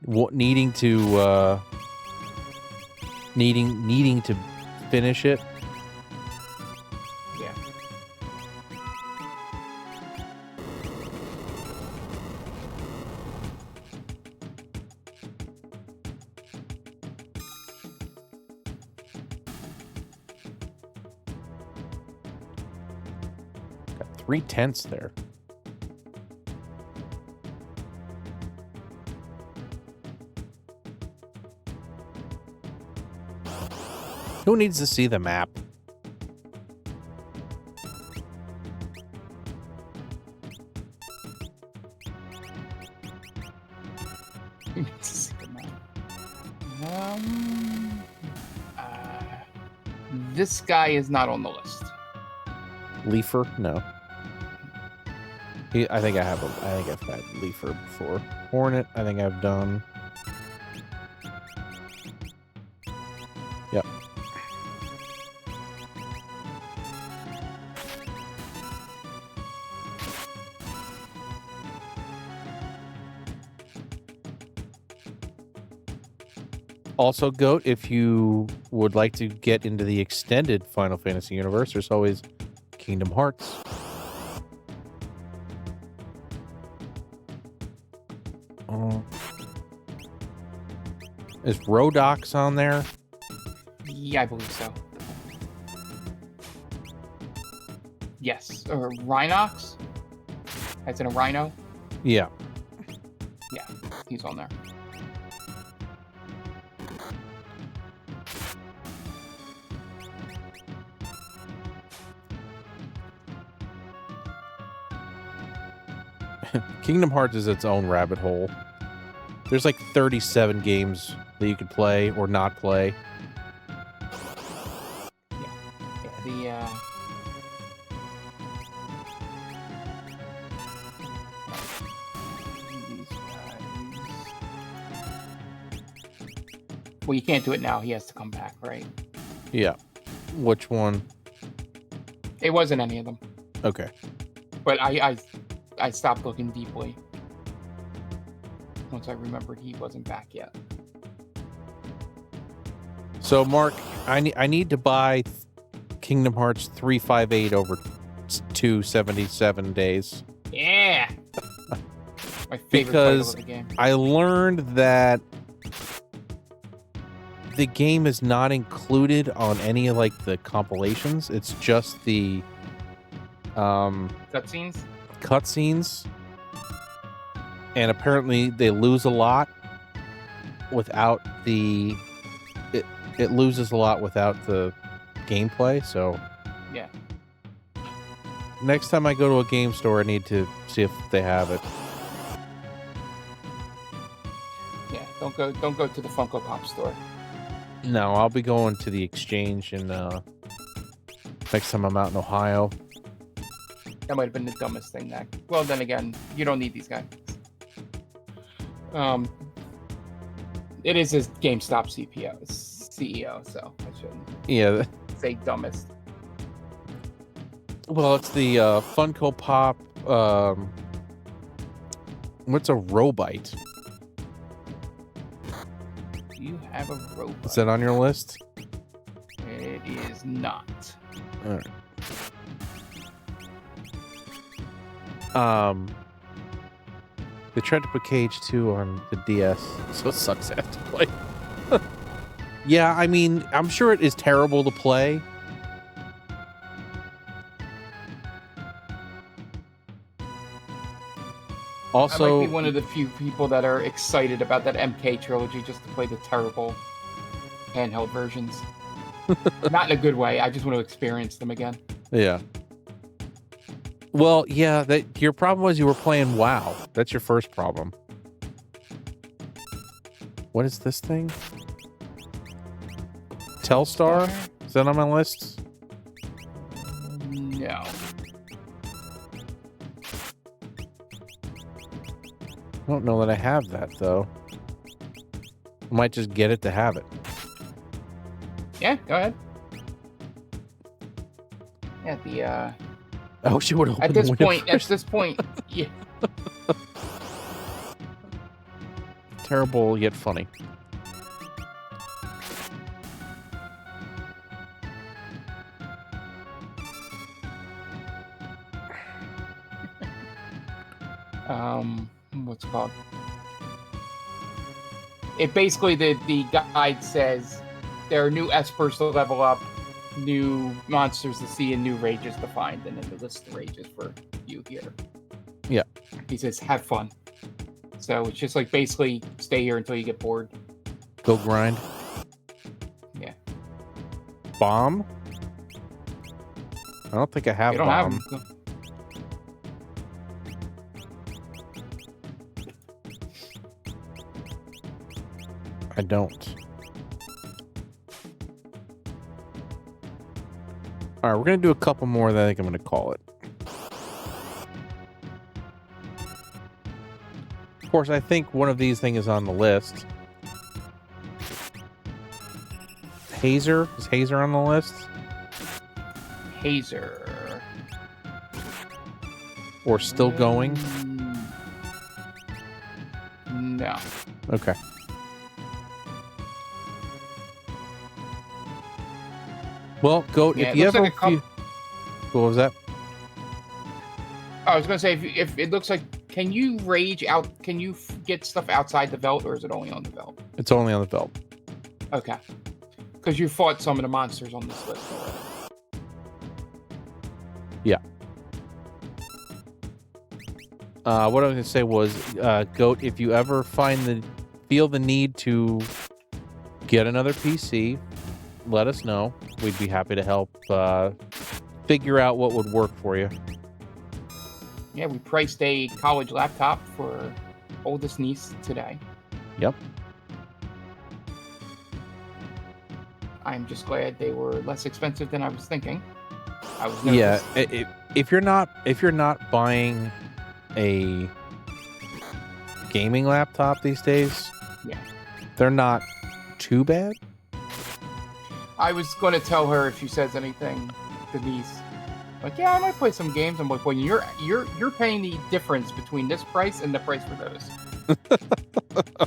needing to finish it. Yeah. Got 3/10 there. Who needs to see the map? um, uh, this guy is not on the list. Leafer? No. I think I've had Leafer before. Hornet, I think I've done. Yep. Also, Goat, if you would like to get into the extended Final Fantasy universe, there's always Kingdom Hearts. Is Rodox on there? Yeah, I believe so. Yes. Or Rhinox? As in a rhino? Yeah. Yeah, he's on there. Kingdom Hearts is its own rabbit hole. There's like 37 games that you could play or not play. Yeah, these guys. Well, you can't do it now. He has to come back, right? Yeah. Which one? It wasn't any of them. Okay. But I stopped looking deeply once I remembered he wasn't back yet. So, Mark, I need to buy Kingdom Hearts 358 over 277 days. Yeah. My favorite Because title of the game. I learned that the game is not included on any of like the compilations. It's just the Cutscenes? cutscenes, and apparently they lose a lot without the it loses a lot without the gameplay. So Yeah. next time I go to a game store, I need to see if they have it. Yeah. Don't go to the Funko Pop store. No, I'll be going to the exchange and next time I'm out in Ohio. That might have been the dumbest thing. That. Well, then again, you don't need these guys. It is his GameStop CEO, so I shouldn't Yeah. say dumbest. Well, it's the Funko Pop. What's a Robite? Do you have a robot? Is that on your list? It is not. All right. They tried to put KH2 on the DS, so it sucks to have to play. Yeah, I mean, I'm sure it is terrible to play. I Also, might be one of the few people that are excited about that MK trilogy just to play the terrible handheld versions. Not in a good way. I just want to experience them again. yeah. Well, yeah, your problem was you were playing WoW. That's your first problem. What is this thing? Telstar? Is that on my list? No. I don't know that I have that, though. I might just get it to have it. Yeah, go ahead. Yeah, the I wish you would have at this point, yeah. Terrible yet funny. What's it called? It basically the guide says there are new espers to level up, new monsters to see, and new rages to find, and then the list of rages for you here. Yeah. He says, have fun. So it's just like basically stay here until you get bored. Go grind. Yeah. Bomb? I don't think I have You don't bomb. have them. I don't. All right, we're going to do a couple more, then I think I'm going to call it. Of course, I think one of these things is on the list. Hazer? Is Hazer on the list? Hazer. Or still going? No. Okay. Well, Goat, Yeah, if it you looks ever... like a couple- What was that? I was gonna say if it looks like, can you rage out? Can you get stuff outside the belt, or is it only on the belt? It's only on the belt. Okay. Because you fought some of the monsters on this list already. Yeah. What I was going to say was, Goat, if you ever feel the need to get another PC, let us know. We'd be happy to help figure out what would work for you. Yeah, we priced a college laptop for oldest niece today. Yep. I'm just glad they were less expensive than I was thinking. I was nervous. nervous. If you're not buying a gaming laptop these days, yeah, they're not too bad. I was going to tell her if she says anything, the niece, like, yeah, I might play some games. I'm like, well, you're paying the difference between this price and the price for those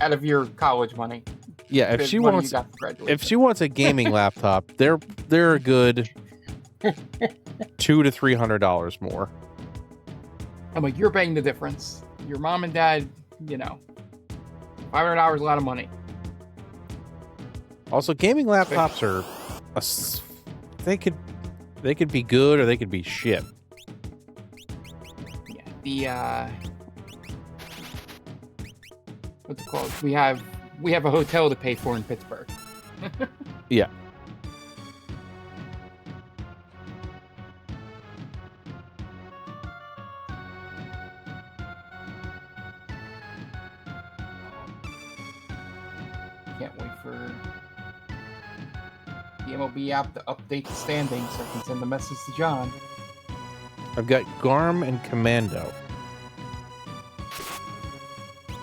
out of your college money. Yeah, if she wants a gaming laptop, they're a good $200 to $300 more. I'm like, you're paying the difference. Your mom and dad, $500 is a lot of money. Also, gaming laptops are they could be good or they could be shit. Yeah, what's it called? We have a hotel to pay for in Pittsburgh. Yeah. Can't wait for the MLB app to update the standings so I can send a message to John. I've got Garm and Commando.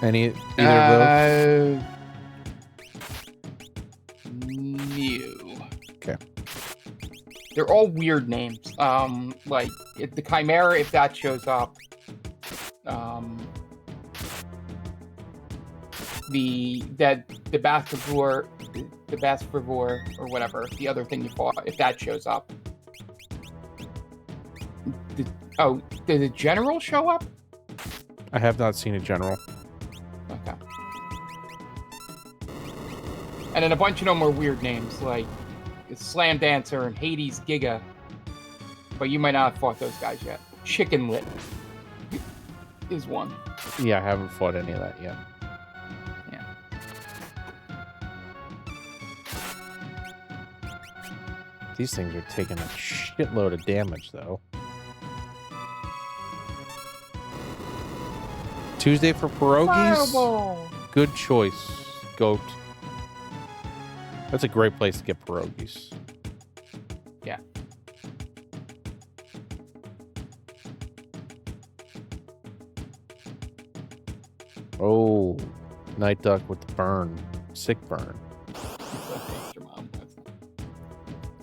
Either of those? New. Okay. They're all weird names. Like if the Chimera, if that shows up. The Baskervore or whatever, the other thing you fought, if that shows up. Did the General show up? I have not seen a General. Okay. And then a bunch of them are weird names, like Slam Dancer and Hades Giga. But you might not have fought those guys yet. Chicken Lit is one. Yeah, I haven't fought any of that yet. These things are taking a shitload of damage, though. Tuesday for pierogies? Fireball. Good choice, Goat. That's a great place to get pierogies. Yeah. Oh, Night Duck with the burn. Sick burn.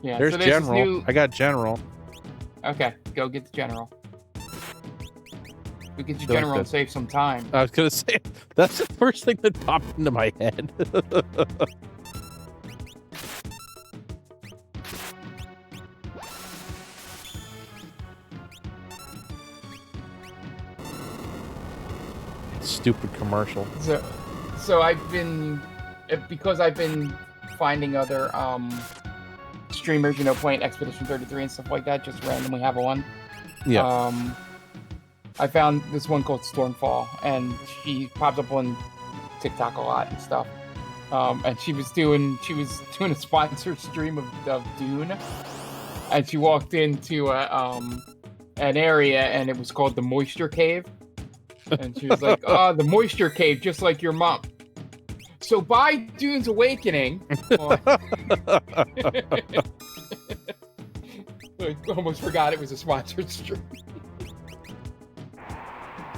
Yeah, there's General. I got General. Okay, go get the General. Go get your General and save some time. I was gonna say that's the first thing that popped into my head. Stupid commercial. So I've been finding other streamers, playing Expedition 33 and stuff like that, just randomly have one. Yeah. I found this one called Stormfall, and she pops up on TikTok a lot and stuff. And she was doing a sponsored stream of Dune, and she walked into an area, and it was called the Moisture Cave, and she was like, "Oh, the Moisture Cave, just like your mom." So buy Dune's Awakening. I almost forgot it was a sponsored stream.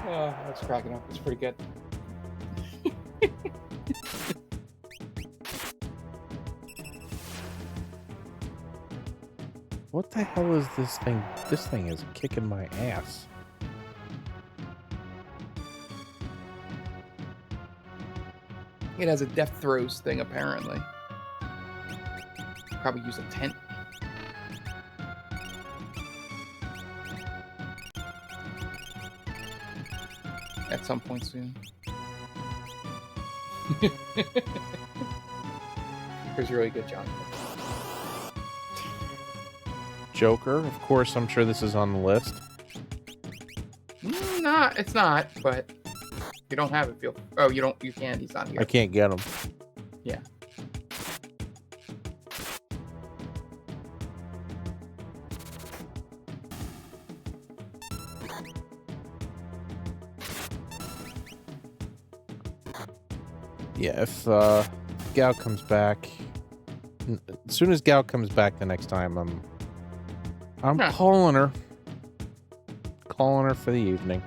That's cracking up. It's pretty good. What the hell is this thing? This thing is kicking my ass. It has a death throws thing, apparently. Probably use a tent. At some point soon. It was really good, John. Joker, of course, I'm sure this is on the list. It's not, but you don't have it, Phil. Oh, you can't, he's not here. I can't get him. Yeah. Yeah, if Gal comes back, as soon as Gal comes back the next time, I'm calling her. Calling her for the evening.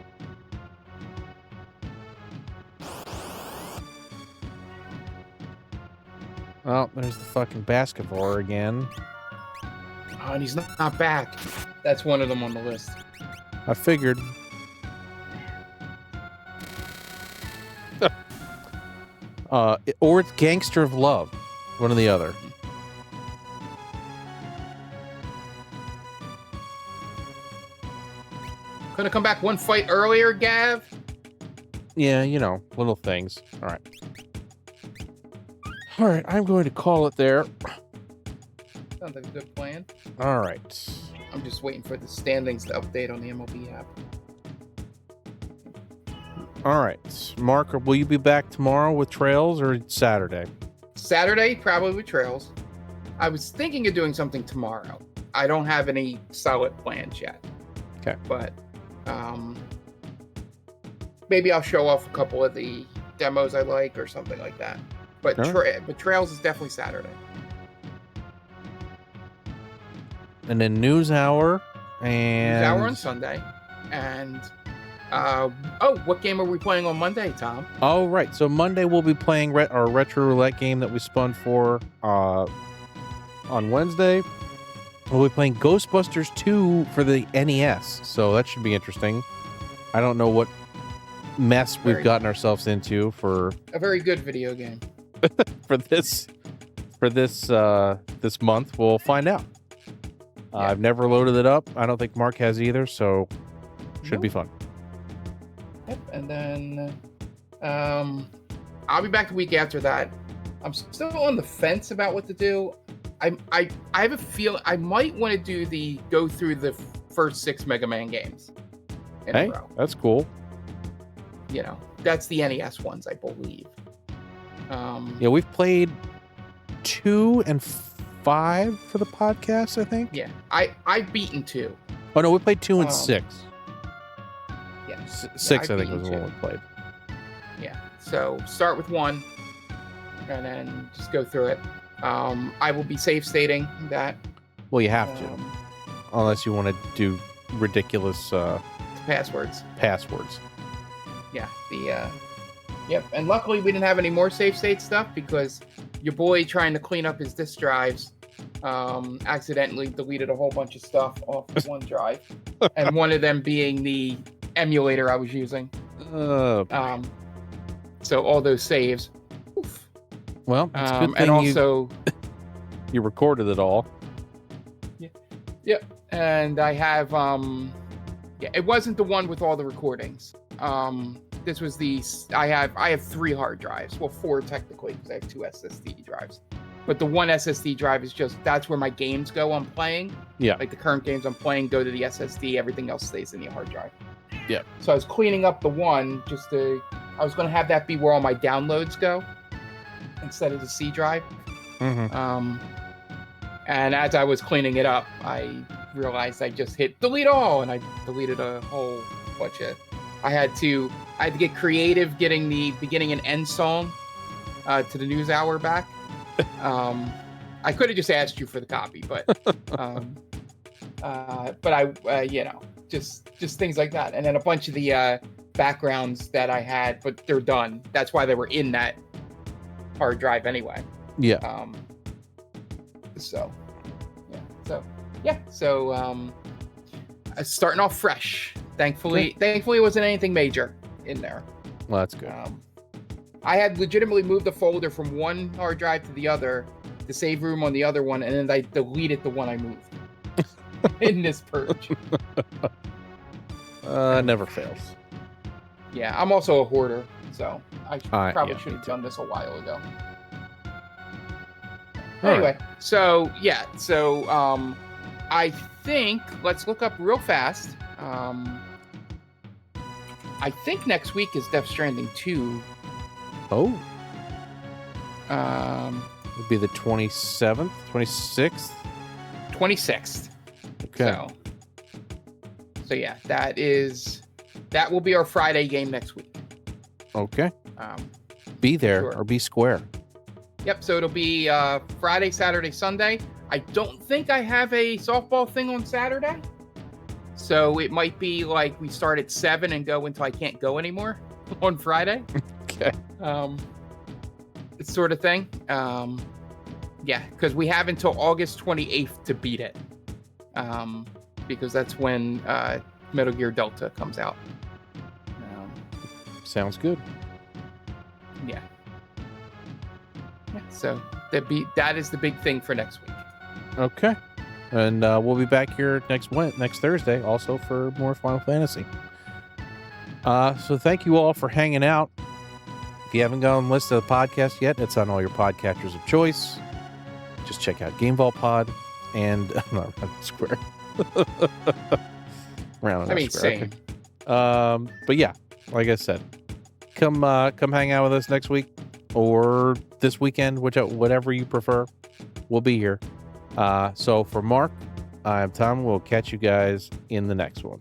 Oh, there's the fucking Baskerville again. Oh, and he's not back. That's one of them on the list. I figured. Or it's Gangster of Love. One or the other. Couldn't come back one fight earlier, Gav? Yeah, you know, little things. All right. All right, I'm going to call it there. Sounds like a good plan. All right. I'm just waiting for the standings to update on the MLB app. All right. Mark, will you be back tomorrow with Trails or Saturday? Saturday, probably with Trails. I was thinking of doing something tomorrow. I don't have any solid plans yet. Okay. But maybe I'll show off a couple of the demos I like or something like that. But but Trails is definitely Saturday. And then News Hour and News Hour on Sunday. And what game are we playing on Monday, Tom? Oh, right. So Monday we'll be playing our retro roulette game that we spun for on Wednesday. We'll be playing Ghostbusters 2 for the NES. So that should be interesting. I don't know what mess we've gotten ourselves into for a very good video game. for this month. We'll find out. Yeah. I've never loaded it up. I don't think Mark has either, so should be fun. Yep, and then I'll be back the week after that. I'm still on the fence about what to do. I have a feel I might want to go through the first 6 Mega Man games in a row. That's cool. You know, that's the NES ones, I believe. Yeah, we've played 2 and 5 for the podcast, I think. Yeah, I've beaten 2. Oh no, we played 2 and 6. Yeah, 6 I think was the one we played. Yeah, so start with 1, and then just go through it. I will be safe stating that. Well, you have to, unless you want to do ridiculous passwords. Yeah, yep. And luckily, we didn't have any more safe state stuff because your boy trying to clean up his disk drives accidentally deleted a whole bunch of stuff off of OneDrive, and one of them being the emulator I was using. So all those saves. Oof. Well, it's a good thing and also you recorded it all. Yeah, and I have it wasn't the one with all the recordings. This was I have 3 hard drives. Well, 4 technically because I have 2 SSD drives. But the one SSD drive is that's where my games go I'm playing. Yeah. Like the current games I'm playing go to the SSD. Everything else stays in the hard drive. Yeah. So I was cleaning up the one I was going to have that be where all my downloads go instead of the C drive. Mm-hmm. And as I was cleaning it up, I realized I just hit delete all, and I deleted a whole bunch of. I had to get creative getting the beginning and end song to the news hour back. I could have just asked you for the copy, but I just things like that, and then a bunch of the backgrounds that I had, but they're done. That's why they were in that hard drive anyway. Yeah. So starting off fresh. Thankfully, it wasn't anything major in there. Well, that's good. I had legitimately moved the folder from one hard drive to the other, the save room on the other one, and then I deleted the one I moved in this purge. Never fails. Yeah, I'm also a hoarder, so I probably yeah, should have done this a while ago. All Anyway, right. so I think let's look up real fast. I think next week is Death Stranding 2. Oh. It'd be the 27th, 26th? 26th. Okay. So yeah, that will be our Friday game next week. Okay. Be there sure. or be square. Yep, so it'll be Friday, Saturday, Sunday. I don't think I have a softball thing on Saturday. So it might be like we start at 7 and go until I can't go anymore on Friday. Okay. Sort of thing. Yeah, because we have until August 28th to beat it. Because that's when Metal Gear Delta comes out. Sounds good. Yeah. So that is the big thing for next week. Okay. And we'll be back here next Thursday also for more Final Fantasy. So thank you all for hanging out. If you haven't gone and listened to the podcast yet, it's on all your podcatchers of choice. Just check out Game Vault Pod and not Square. Square. Same. Okay. But yeah, like I said, come hang out with us next week or this weekend, whatever you prefer. We'll be here. So for Mark, I'm Tom. We'll catch you guys in the next one.